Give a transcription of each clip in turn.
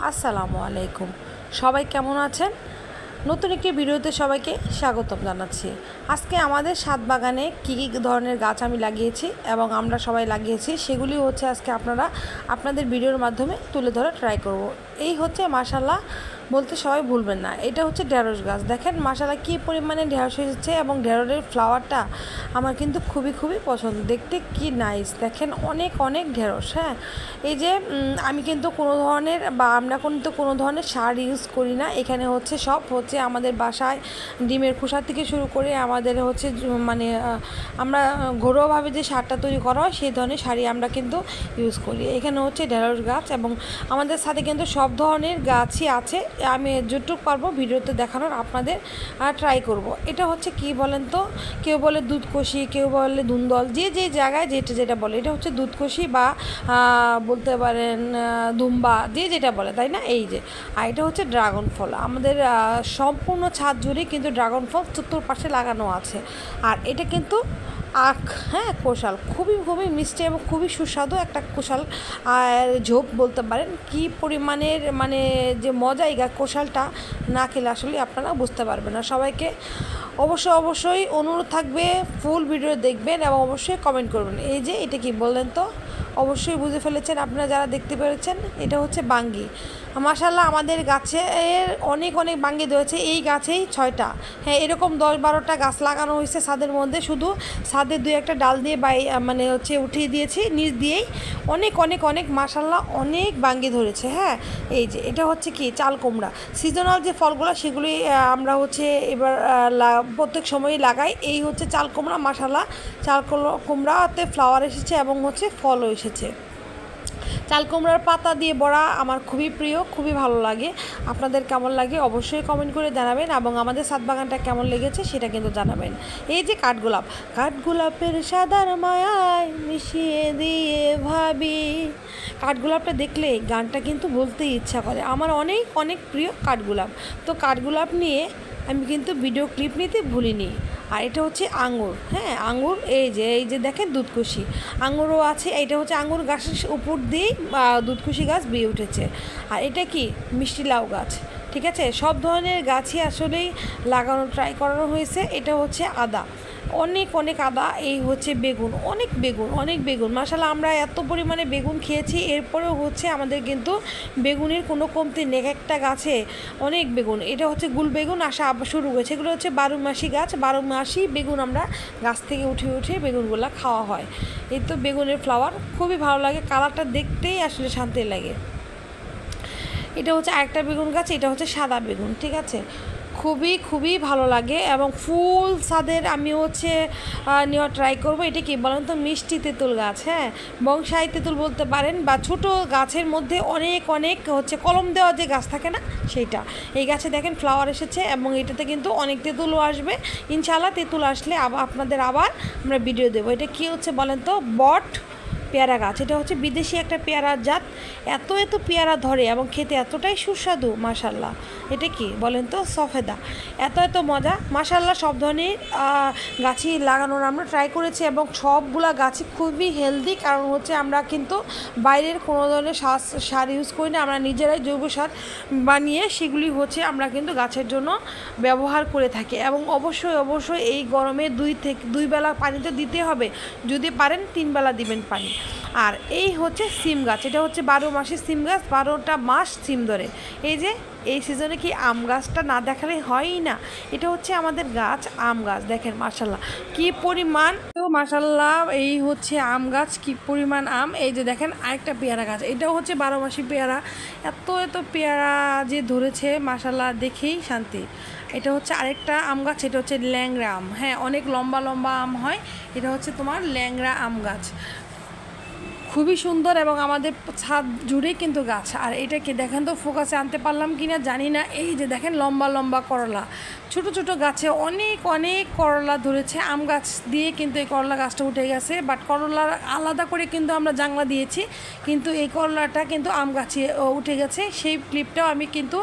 আসসালামু আলাইকুম। সবাই কেমন আছেন? নতুন একটি ভিডিওতে সবাইকে স্বাগতম জানাচ্ছি। আজকে আমাদের ছাদ বাগানে কী ধরনের গাছ আমি লাগিয়েছি এবং আমরা সবাই লাগিয়েছি সেগুলি হচ্ছে আজকে আপনাদের ভিডিওর মাধ্যমে তুলে ধরে ট্রাই করব। এই হচ্ছে মাশাআল্লাহ বলতে সবাই ভুলবেন না, এটা হচ্ছে ঢেঁড়স গাছ। দেখেন মাশাআল্লাহ কী পরিমাণে ঢেঁড়স এসেছে এবং ঢেঁড়সের ফ্লাওয়ারটা আমার কিন্তু খুবই পছন্দ, দেখতে কি নাইস। দেখেন অনেক ঢেঁড়স। হ্যাঁ, এই যে আমি কিন্তু আমরা কিন্তু কোনো ধরনের সার ইউজ করি না। এখানে হচ্ছে সব হচ্ছে আমাদের বাসায় ডিমের খোসা থেকে শুরু করে আমাদের হচ্ছে আমরা ঘরোয়াভাবে যে সারটা তৈরি করা হয় সেই ধরনের সারই আমরা কিন্তু ইউজ করি। এখানে হচ্ছে ঢেঁড়স গাছ এবং আমাদের সাথে কিন্তু সব ধরনের গাছই আছে। আমি যতটুকু পারবো ভিডিওতে দেখানোর আপনাদের ট্রাই করব। এটা হচ্ছে কি বলেন তো, কেউ বলে দুধকষি, কেউ বলে ধুন্দল, যে জায়গায় যেটা বলে। এটা হচ্ছে দুধকষি বা বলতে পারেন দুম্বা, যেটা বলে, তাই না? এই যে, আর এটা হচ্ছে ড্রাগন ফল। আমাদের সম্পূর্ণ ছাদ জুড়ে কিন্তু ড্রাগন ফল চতুর্পাশে লাগানো আছে। আর এটা কিন্তু আখ, হ্যাঁ, কোশাল, খুবই মিষ্টি এবং খুবই সুস্বাদু একটা কোশাল ঝোপ বলতে পারেন। কি পরিমাণের যে মজা এই কোশালটা না খেলে আসলে আপনারা বুঝতে পারবেন না। সবাইকে অবশ্যই অনুরোধ থাকবে ফুল ভিডিও দেখবেন এবং অবশ্যই কমেন্ট করবেন। এই যে এটা কি বললেন তো, অবশ্যই বুঝে ফেলেছেন আপনারা যারা দেখতে পেরেছেন। এটা হচ্ছে বাঙ্গি। মাশাআল্লাহ আমাদের গাছের অনেক বাঙ্গি ধরেছে। এই গাছেই 6টা, হ্যাঁ, এরকম 10-12টা গাছ লাগানো হয়েছে ছাদের মধ্যে। শুধু ছাদে 2-1টা ডাল দিয়ে উঠিয়ে দিয়েছি, নিচ দিয়েই অনেক মাশাআল্লাহ অনেক বাঙ্গি ধরেছে। হ্যাঁ, এই যে এটা হচ্ছে কি চাল কুমড়া। সিজনাল যে ফলগুলো সেগুলি আমরা হচ্ছে এবার প্রত্যেক সময়ই লাগাই। এই হচ্ছে চাল কুমড়া। মাশাআল্লাহ চাল কুমড়াতে ফ্লাওয়ার এসেছে এবং হচ্ছে ফলও এসেছে। চাল কুমড়ার পাতা দিয়ে বড়া আমার খুবই প্রিয়, খুবই ভালো লাগে। আপনাদের কেমন লাগে অবশ্যই কমেন্ট করে জানাবেন এবং আমাদের ছাদ বাগানটা কেমন লেগেছে সেটা কিন্তু জানাবেন। এই যে কাঠগোলাপের সাদার মায়ায় মিশিয়ে দিয়ে ভাবি। কাঠগোলাপটা দেখলে গানটা কিন্তু বলতেই ইচ্ছা করে। আমার অনেক প্রিয় কাঠগোলাপ। তো কাঠগোলাপ নিয়ে আমি কিন্তু ভিডিও ক্লিপ নিতে ভুলিনি। আর এটা হচ্ছে আঙুর। হ্যাঁ, আঙুর। এই যে দেখেন দুধকুশি আঙুরও আছে। এটা হচ্ছে আঙুর গাছের উপর দিয়েই দুধকুশি গাছ বেয়ে উঠেছে। আর এটা কি মিষ্টি লাউ গাছ। ঠিক আছে, সব ধরনের গাছই আসলেই লাগানো ট্রাই করানো হয়েছে। এটা হচ্ছে আদা, অনেক আদা। এই হচ্ছে বেগুন, অনেক বেগুন। মাশাআল্লাহ আমরা এত পরিমাণে বেগুন খেয়েছি, এরপরেও হচ্ছে আমাদের কিন্তু বেগুনের কোনো কমতি নেই। একটা গাছে অনেক বেগুন। এটা হচ্ছে গুল বেগুন আসা শুরু হয়েছে। এগুলো হচ্ছে 12 মাসি গাছ, 12 মাসি বেগুন আমরা গাছ থেকে উঠে বেগুনগুলো খাওয়া হয়। এই তো বেগুনের ফ্লাওয়ার খুবই ভালো লাগে, কালারটা দেখতেই আসলে শান্তি লাগে। এটা হচ্ছে আরেকটা বেগুন গাছ। এটা হচ্ছে সাদা বেগুন। ঠিক আছে, খুবই ভালো লাগে এবং ফুল ছাদের আমি হচ্ছে নেওয়া ট্রাই করব। এটা কি বলেন তো, মিষ্টি তেঁতুল গাছ। হ্যাঁ, বংশাই তেঁতুল বলতে পারেন বা ছোট গাছের মধ্যে অনেক হচ্ছে কলম দেওয়া যে গাছ থাকে না, সেইটা। এই গাছে দেখেন ফ্লাওয়ার এসেছে এবং এটাতে কিন্তু অনেক তেঁতুলও আসবে ইনশাআল্লাহ। তেঁতুল আসলে আপনাদের আবার আমরা ভিডিও দেবো। এটা কি হচ্ছে বলেন তো, বট পেয়ারা গাছ। এটা হচ্ছে বিদেশি একটা পেয়ারার জাত। এত পেয়ারা ধরে এবং খেতে এতটাই সুস্বাদু মাশাআল্লাহ। এটা কি বলেন তো, সফেদা। এত মজা মাশাআল্লাহ। সব ধরনের গাছই লাগানোর আমরা ট্রাই করেছি এবং সবগুলা গাছই খুবই হেলদি। কারণ হচ্ছে আমরা কিন্তু বাইরের কোনো ধরনের সার ইউজ করি না। আমরা নিজেরাই জৈব সার বানিয়ে সেগুলি হচ্ছে আমরা কিন্তু গাছের জন্য ব্যবহার করে থাকি। এবং অবশ্যই এই গরমে 2 বেলা পানি তো দিতে হবে, যদি পারেন 3 বেলা দিবেন পানি। আর এই হচ্ছে সিম গাছ। এটা হচ্ছে 12 মাসি সিম গাছ, 12টা মাস সিম ধরে। এই যে এই সিজনে কি আম গাছটা না দেখালে হয়ই না। এটা হচ্ছে আমাদের গাছ, আম গাছ। দেখেন মাশাআল্লাহ কি পরিমাণ, তো মাশাআল্লাহ এই হচ্ছে আম গাছ, কি পরিমাণ আম। এই যে দেখেন আরেকটা পেয়ারা গাছ। এটাও হচ্ছে 12 মাসি পেয়ারা। এত পেয়ারা যে ধরেছে মাশাআল্লাহ, দেখেই শান্তি। এটা হচ্ছে আরেকটা আম গাছ। এটা হচ্ছে ল্যাংড়া আম। হ্যাঁ, অনেক লম্বা আম হয়। এটা হচ্ছে তোমার ল্যাংড়া আম গাছ, খুবই সুন্দর এবং আমাদের ছাদ জুড়েই কিন্তু গাছ। আর এটাকে দেখেন তো, ফোকাসে আনতে পারলাম কি না জানি না। এই যে দেখেন লম্বা করলা, ছোট গাছে অনেক করলা ধরেছে। আম গাছ দিয়ে কিন্তু এই করলা গাছটা উঠে গেছে, বাট করলার আলাদা করে কিন্তু আমরা জাংলা দিয়েছি, কিন্তু এই করলাটা কিন্তু আম গাছে উঠে গেছে। সেই ক্লিপটাও আমি কিন্তু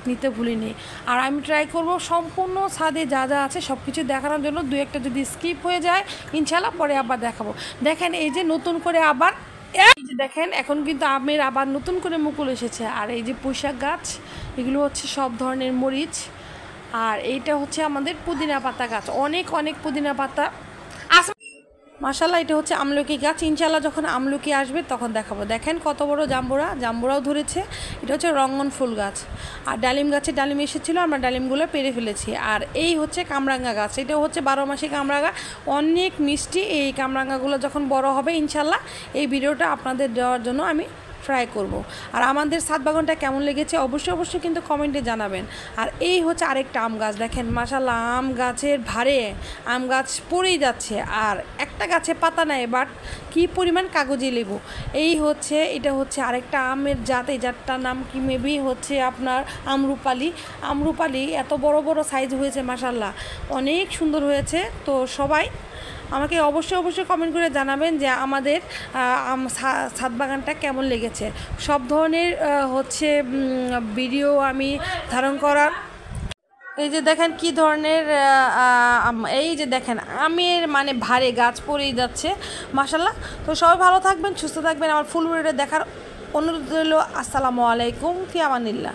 নিতে ভুলিনি। আর আমি ট্রাই করব সম্পূর্ণ ছাদে যা আছে সব কিছু দেখানোর জন্য। 2-1টা যদি স্কিপ হয়ে যায় ইনশাআল্লাহ পরে আবার দেখাবো। দেখেন এই যে নতুন করে আবার এই যে দেখেন এখন কিন্তু আমের আবার নতুন করে মুকুল এসেছে। আর এই যে পুঁইশাক গাছ, এগুলো হচ্ছে সব ধরনের মরিচ। আর এইটা হচ্ছে আমাদের পুদিনা পাতা গাছ, অনেক অনেক পুদিনা পাতা। মাশাআল্লাহ, এটা হচ্ছে আমলকি গাছ। ইনশাআল্লাহ যখন আমলকি আসবে তখন দেখাবো। দেখেন কত বড় জাম্বুরাও ধরেছে। এটা হচ্ছে রঙ্গন ফুল গাছ। আর ডালিম গাছে ডালিম এসেছিলো, আমরা ডালিমগুলো পেরে ফেলেছি। আর এই হচ্ছে কামরাঙ্গা গাছ, এটা হচ্ছে 12 মাসি কামরাঙ্গা, অনেক মিষ্টি। এই কামরাঙ্গাগুলো যখন বড় হবে ইনশাআল্লাহ এই ভিডিওটা আপনাদের দেওয়ার জন্য আমি ট্রাই করব। আর আমাদের ছাদ বাগানটা কেমন লেগেছে অবশ্যই কিন্তু কমেন্টে জানাবেন। আর এই হচ্ছে আরেকটা আম গাছ, দেখেন মাশাআল্লাহ আম গাছের ভারে আম গাছ পড়েই যাচ্ছে। আর একটা গাছে পাতা নেই, বাট কি পরিমাণ কাগজি লেবু। এটা হচ্ছে আরেকটা আমের জাত, এই জাতটার নাম কি মেবি হচ্ছে আপনার আমরুপালি। এত বড় বড় সাইজ হয়েছে মাশাআল্লাহ, অনেক সুন্দর হয়েছে। তো সবাই আমাকে অবশ্যই কমেন্ট করে জানাবেন যে আমাদের ছাদ বাগানটা কেমন লেগেছে। সব ধরনের হচ্ছে ভিডিও আমি ধারণ করার। এই যে দেখেন কি ধরনের এই যে দেখেন আমের মানে ভারে গাছ পড়েই যাচ্ছে মাশাআল্লাহ। তো সবাই ভালো থাকবেন, সুস্থ থাকবেন। আমার ফুল ভিডিওটা দেখার অনুরোধ রইল। আসসালামু আলাইকুম, ফি আমানিল্লাহ।